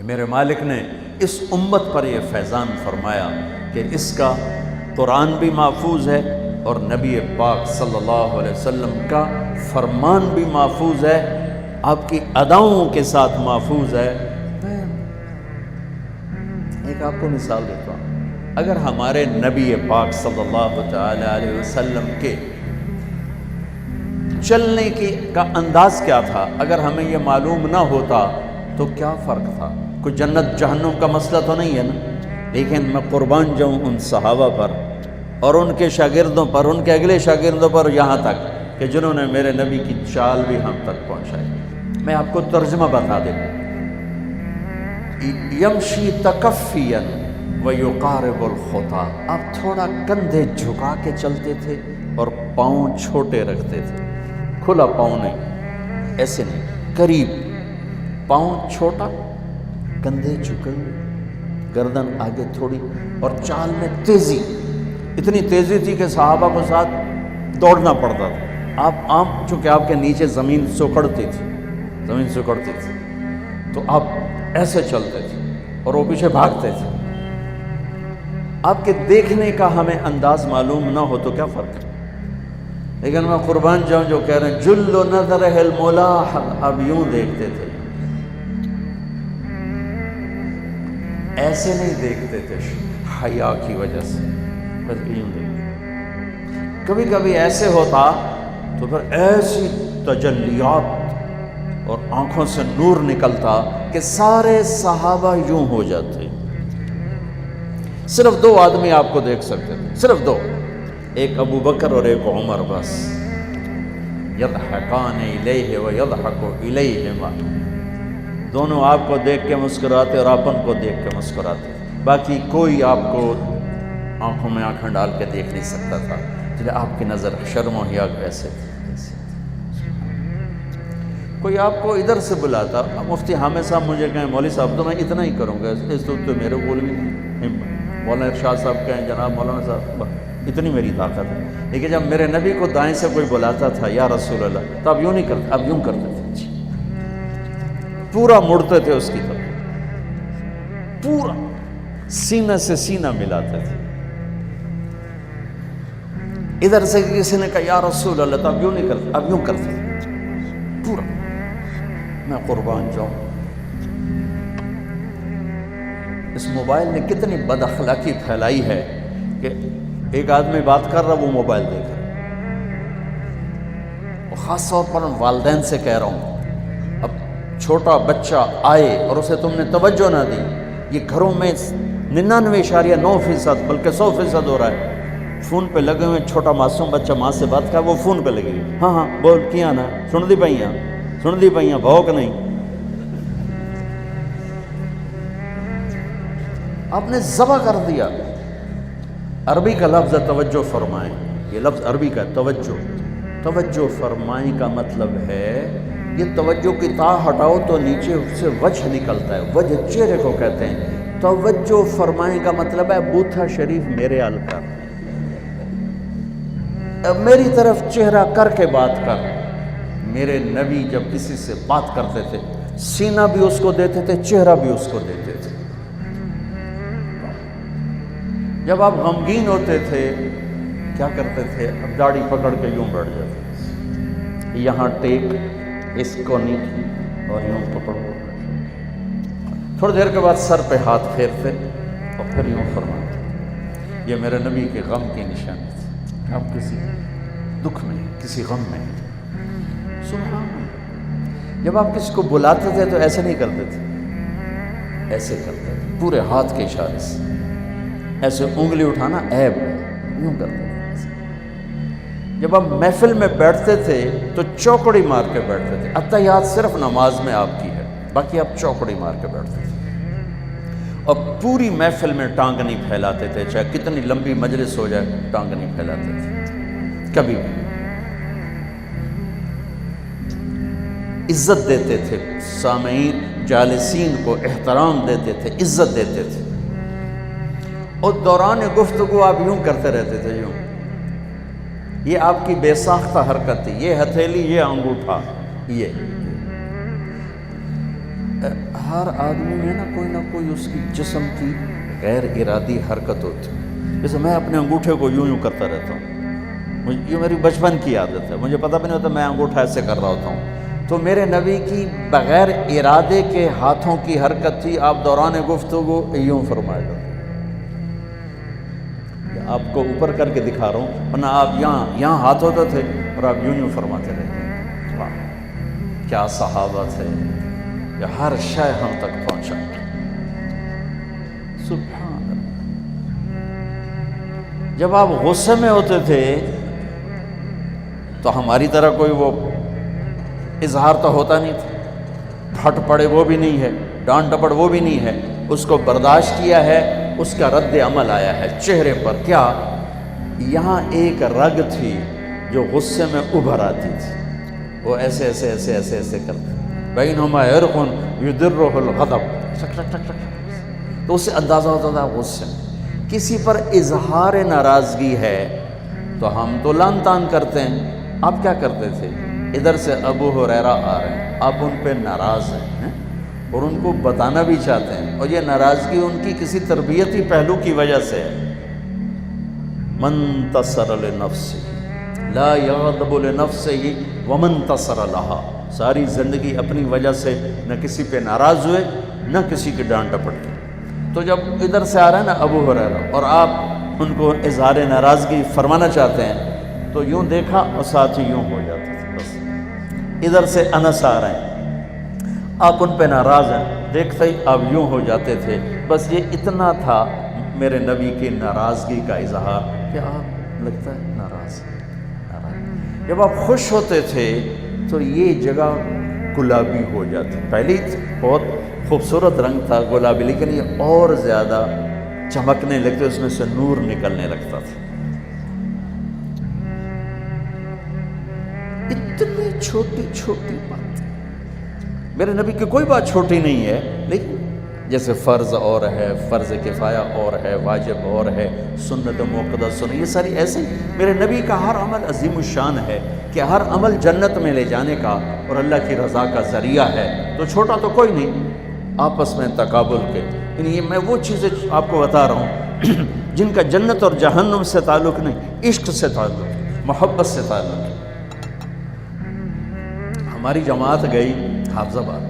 کہ میرے مالک نے اس امت پر یہ فیضان فرمایا کہ اس کا قرآن بھی محفوظ ہے اور نبی پاک صلی اللہ علیہ وسلم کا فرمان بھی محفوظ ہے، آپ کی اداؤں کے ساتھ محفوظ ہے۔ میں ایک آپ کو مثال دیتا ہوں، اگر ہمارے نبی پاک صلی اللہ تعالی علیہ وسلم کے چلنے کا انداز کیا تھا، اگر ہمیں یہ معلوم نہ ہوتا تو کیا فرق تھا؟ کوئی جنت جہنم کا مسئلہ تو نہیں ہے نا، لیکن میں قربان جاؤں ان صحابہ پر اور ان کے شاگردوں پر، ان کے اگلے شاگردوں پر، یہاں تک کہ جنہوں نے میرے نبی کی چال بھی ہم تک پہنچائی۔ میں آپ کو ترجمہ بتا دوں، یمشی تکفیا ویقارب الخطا، آپ تھوڑا کندھے جھکا کے چلتے تھے اور پاؤں چھوٹے رکھتے تھے، کھلا پاؤں نہیں، ایسے نہیں، قریب، پاؤں چھوٹا، کندھے جھکے ہوئے، گردن آگے تھوڑی، اور چال میں تیزی، اتنی تیزی تھی کہ صحابہ کو ساتھ دوڑنا پڑتا تھا۔ آپ عام چونکہ آپ کے نیچے زمین سکڑتی تھی، زمین سکڑتی تھی، تو آپ ایسے چلتے تھے اور وہ پیچھے بھاگتے تھے۔ آپ کے دیکھنے کا ہمیں انداز معلوم نہ ہو تو کیا فرق ہے، لیکن میں قربان جاؤں جو کہہ رہے ہیں جل نظرہ الملاحظ، اب یوں دیکھتے تھے، ایسے نہیں دیکھتے تھے حیا کی وجہ سے، بلکہ یوں دیکھتے۔ کبھی کبھی ایسے ہوتا تو پھر ایسی تجلیات اور آنکھوں سے نور نکلتا کہ سارے صحابہ یوں ہو جاتے۔ صرف دو آدمی آپ کو دیکھ سکتے تھے، صرف دو، ایک ابو بکر اور ایک عمر، بس۔ یضحکان الیہ ویضحک الیہما، دونوں آپ کو دیکھ کے مسکراتے اور اپن کو دیکھ کے مسکراتے، باقی کوئی آپ کو آنکھوں میں آنکھیں ڈال کے دیکھ نہیں سکتا تھا، جب آپ کی نظر شرم و حیا ایسے تھی۔ کوئی آپ کو ادھر سے بلاتا، مفتی حامد صاحب مجھے کہیں مولوی صاحب تو میں اتنا ہی کروں گا، اس تو میرے بول بھی، مولانا ارشاد صاحب کہیں جناب مولانا صاحب، اتنی میری طاقت ہے، لیکن جب میرے نبی کو دائیں سے کوئی بلاتا تھا یا رسول اللہ، تو اب یوں نہیں کرتے، اب یوں کرتے تھے، پورا مڑتے تھے اس کی طرف، پورا سینہ سے سینہ ملاتے تھے۔ ادھر سے کسی نے کہا یا رسول اللہ، تو اب یوں نہیں کرتے، اب یوں کرتے تھے پورا۔ میں قربان جاؤں، اس موبائل نے کتنی بد اخلاقی پھیلائی ہے کہ ایک آدمی بات کر رہا، وہ موبائل دیکھ رہا۔ خاص طور پر والدین سے کہہ رہا ہوں، اب چھوٹا بچہ آئے اور اسے تم نے توجہ نہ دی، یہ گھروں میں 99.9% بلکہ 100% ہو رہا ہے، فون پہ لگے ہوئے، چھوٹا معصوم بچہ ماں سے بات کر، وہ فون پہ لگے گی، ہاں ہاں بول کیا نا، سن دی پئیاں، سن دی پئیاں، بھوک نہیں۔ آپ نے ذبح کر دیا۔ عربی کا لفظ ہے توجہ فرمائیں، یہ لفظ عربی کا توجہ، توجہ فرمائیں کا مطلب ہے، یہ توجہ کی تا ہٹاؤ تو نیچے سے وجہ نکلتا ہے، وجہ چہرے کو کہتے ہیں۔ توجہ فرمائیں کا مطلب ہے بوتھا شریف میرے ال کر، میری طرف چہرہ کر کے بات کر۔ میرے نبی جب کسی سے بات کرتے تھے، سینہ بھی اس کو دیتے تھے، چہرہ بھی اس کو دیتے تھے۔ جب آپ غمگین ہوتے تھے کیا کرتے تھے؟ اب داڑھی پکڑ کے یوں بیٹھ جاتے، یہاں ٹیک، اس کو نیچے اور یوں پکڑو، تھوڑی دیر کے بعد سر پہ ہاتھ پھیرتے اور پھر یوں فرماتے۔ یہ میرے نبی کے غم کی نشانی تھی، آپ کسی دکھ میں، کسی غم میں، سبحان اللہ۔ جب آپ کسی کو بلاتے تھے تو ایسے نہیں کرتے تھے، ایسے کرتے تھے، پورے ہاتھ کے اشارے سے، ایسے انگلی اٹھانا عیب ہے، یوں کرتے تھے۔ جب آپ محفل میں بیٹھتے تھے تو چوکڑی مار کے بیٹھتے تھے، اتحیات صرف نماز میں آپ کی ہے، باقی آپ چوکڑی مار کے بیٹھتے تھے، اور پوری محفل میں ٹانگ نہیں پھیلاتے تھے، چاہے کتنی لمبی مجلس ہو جائے ٹانگ نہیں پھیلاتے تھے کبھی بھی۔ عزت دیتے تھے، سامعین جالسین کو احترام دیتے تھے، عزت دیتے تھے، اور دوران گفتگو آپ یوں کرتے رہتے تھے، یوں۔ یہ آپ کی بے ساختہ حرکت تھی، یہ ہتھیلی، یہ انگوٹھا، یہ ہر آدمی میں نا کوئی اس کی جسم کی غیر ارادی حرکت ہوتی ہے. جیسے میں اپنے انگوٹھے کو یوں کرتا رہتا ہوں، یہ میری بچپن کی عادت ہے، مجھے پتہ بھی نہیں ہوتا میں انگوٹھا ایسے کر رہا ہوتا ہوں. تو میرے نبی کی بغیر ارادے کے ہاتھوں کی حرکت تھی. آپ دوران گفتگو یوں فرمائے گا. آپ کو اوپر کر کے دکھا رہا ہوں، ورنہ آپ یہاں ہاتھ ہوتے تھے اور آپ یوں فرماتے رہتے. واہ کیا صحابہ تھے کہ ہر شے ہم تک پہنچا. سبحان اللہ. جب آپ غصے میں ہوتے تھے تو ہماری طرح کوئی وہ اظہار تو ہوتا نہیں تھا، پھٹ پڑے وہ بھی نہیں ہے، ڈانٹ ڈپٹ وہ بھی نہیں ہے. اس کو برداشت کیا ہے، اس کا رد عمل آیا ہے چہرے پر. کیا یہاں ایک رگ تھی جو غصے میں ابھر آتی تھی، وہ ایسے ایسے ایسے ایسے ایسے کرتے بینہما عرق یدرہ الغضب، تو اس سے اندازہ ہوتا تھا غصے میں. کسی پر اظہار ناراضگی ہے تو ہم تو لان تان کرتے ہیں. آپ کیا کرتے تھے؟ ادھر سے ابو ہریرہ آ رہے ہیں، آپ ان پہ ناراض ہیں اور ان کو بتانا بھی چاہتے ہیں، اور یہ ناراضگی ان کی کسی تربیتی پہلو کی وجہ سے ہے. من تصر لنفسه لا یغضب لنفسه ومن تصر لها. ساری زندگی اپنی وجہ سے نہ کسی پہ ناراض ہوئے نہ کسی کی ڈانٹ ڈپٹ کی. تو جب ادھر سے آ رہا ہے نا ابو ہریرہ اور آپ ان کو اظہار ناراضگی فرمانا چاہتے ہیں تو یوں دیکھا اور ساتھ ہی یوں ہو جاتا تھا. بس ادھر سے انس آ رہے ہیں، آپ ان پہ ناراض ہیں، دیکھتے ہی آپ یوں ہو جاتے تھے. بس یہ اتنا تھا میرے نبی کی ناراضگی کا اظہار کہ آپ لگتا ہے ناراض. جب آپ خوش ہوتے تھے تو یہ جگہ گلابی ہو جاتی. پہلی بہت خوبصورت رنگ تھا گلابی، لیکن یہ اور زیادہ چمکنے لگتے، اس میں سے نور نکلنے لگتا تھا. اتنی چھوٹی چھوٹی بات. میرے نبی کی کوئی بات چھوٹی نہیں ہے، لیکن جیسے فرض اور ہے، فرض کفایہ اور ہے، واجب اور ہے، سنت موقدہ سنت، یہ ساری ایسے ہی. میرے نبی کا ہر عمل عظیم الشان ہے کہ ہر عمل جنت میں لے جانے کا اور اللہ کی رضا کا ذریعہ ہے. تو چھوٹا تو کوئی نہیں، آپس میں تقابل کے. یعنی میں وہ چیزیں آپ کو بتا رہا ہوں جن کا جنت اور جہنم سے تعلق نہیں، عشق سے تعلق ہے، محبت سے تعلق ہے. ہماری جماعت گئی حافظ آباد،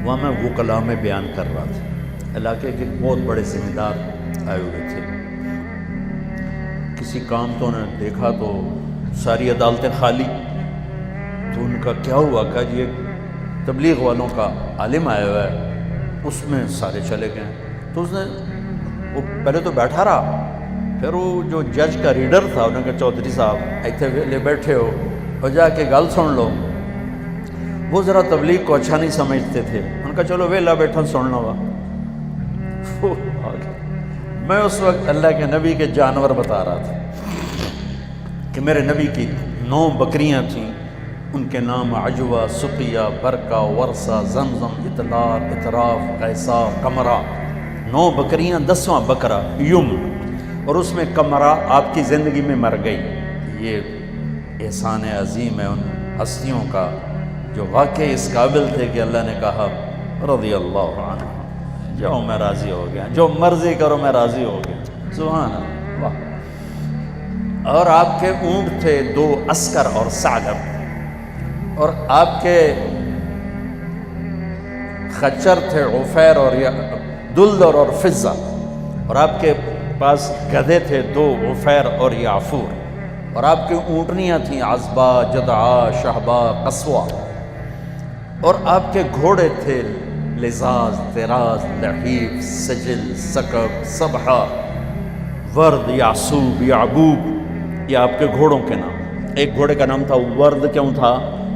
وہاں میں وکلا میں بیان کر رہا تھا. علاقے کے بہت بڑے ذمہ دار آئے ہوئے تھے. کسی کام تو نے دیکھا تو ساری عدالتیں خالی. تو ان کا کیا ہوا کہ یہ تبلیغ والوں کا عالم آیا ہوا ہے، اس میں سارے چلے گئے. تو اس نے وہ پہلے تو بیٹھا رہا، پھر وہ جو جج کا ریڈر تھا انہوں نے کہا چودھری صاحب ایتھے ویلے بیٹھے ہو اور جا کے گل سن لو. وہ ذرا تبلیغ کو اچھا نہیں سمجھتے تھے. ان کا چلو ویلا بیٹھا سننا ہوا. میں اس وقت اللہ کے نبی کے جانور بتا رہا تھا کہ میرے نبی کی 9 بکریاں تھیں، ان کے نام عجوہ، سقیہ، برکہ، ورثہ، زمزم، اطلال، اطراف، غیثہ، قمرہ. 9 بکریاں، 10واں بکرا یم، اور اس میں قمرہ آپ کی زندگی میں مر گئی. یہ احسان عظیم ہے ان ہستیوں کا جو واقعی اس قابل تھے کہ اللہ نے کہا رضی اللہ عنہ، جاؤ میں راضی ہو گیا، جو مرضی کرو میں راضی ہو گیا. سبحان اللہ. واہ. اور آپ کے اونٹ تھے 2 عسکر اور ثعلب، اور آپ کے خچر تھے عفیر اور دلدر اور فضہ، اور آپ کے پاس گدھے تھے 2 عفیر اور یعفور، اور آپ کی اونٹنیاں تھیں عذبہ، جدعا، شہبہ، قصوہ، اور آپ کے گھوڑے تھے لزاز، تراز، لحیف، سجل، سکب، صبحہ، ورد، یعصوب، یعبوب. یہ آپ کے گھوڑوں کے نام. ایک گھوڑے کا نام تھا ورد. کیوں تھا؟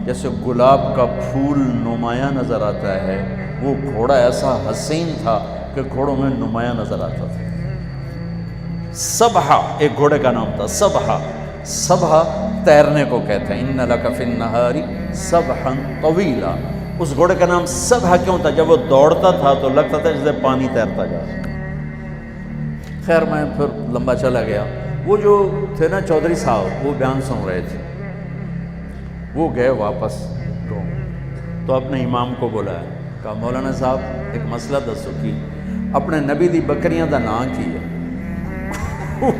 جیسے گلاب کا پھول نمایاں نظر آتا ہے، وہ گھوڑا ایسا حسین تھا کہ گھوڑوں میں نمایاں نظر آتا تھا. صبحہ ایک گھوڑے کا نام تھا. صبحہ تیرنے کو کہتے ہیں. ان لک فی النہار صبحا طویلا. اس گھوڑے کا نام صبح کیوں تھا؟ جب وہ دوڑتا تھا تو لگتا تھا جیسے پانی تیرتا جا رہا. خیر میں پھر لمبا چلا گیا. وہ جو تھے نا چودھری صاحب، وہ بیان سن رہے تھے. وہ گئے واپس تو اپنے امام کو بلایا، کہا مولانا صاحب ایک مسئلہ دسو کی اپنے نبی دی بکریاں دا نام کی ہے؟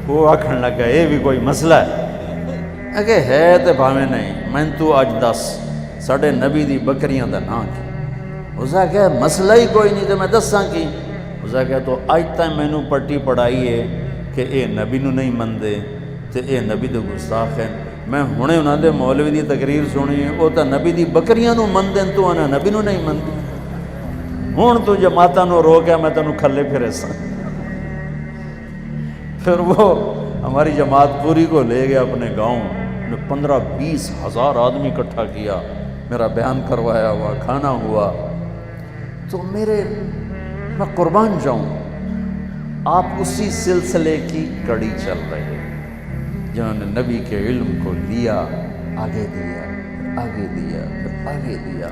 وہ آکھن لگا یہ بھی کوئی مسئلہ ہے؟ اگے ہے تو بھاویں نہیں، میں تو آج دس ساڑھے نبی دی بکریاں دا نام کی۔ اسا کہ مسئلہ ہی کوئی نہیں تو میں دساں کی۔ اسا کہ تو آج تک میں نو پٹی پڑھائی ہے کہ اے نبی نو نہیں مندے تے اے نبی دے گستاخ ہیں۔ میں ہونے انہاں دے مولوی دی تقریر سنی ہے، وہ تا نبی دی بکریاں نو مندیں تو انہاں نبی نو نہیں مندے۔ ہون تو جماعتاں نو رو کے میں تنو کھلے پھرے سا۔ پھر وہ ہماری جماعت پوری کو لے گیا اپنے گاؤں، 15-20 ہزار آدمی اکٹھا کیا، میرا بیان کروایا ہوا، کھانا ہوا۔ تو میں قربان جاؤں، آپ اسی سلسلے کی کڑی چل رہے ہیں جنہوں نے نبی کے علم کو لیا، آگے دیا، آگے دیا، پھر آگے دیا۔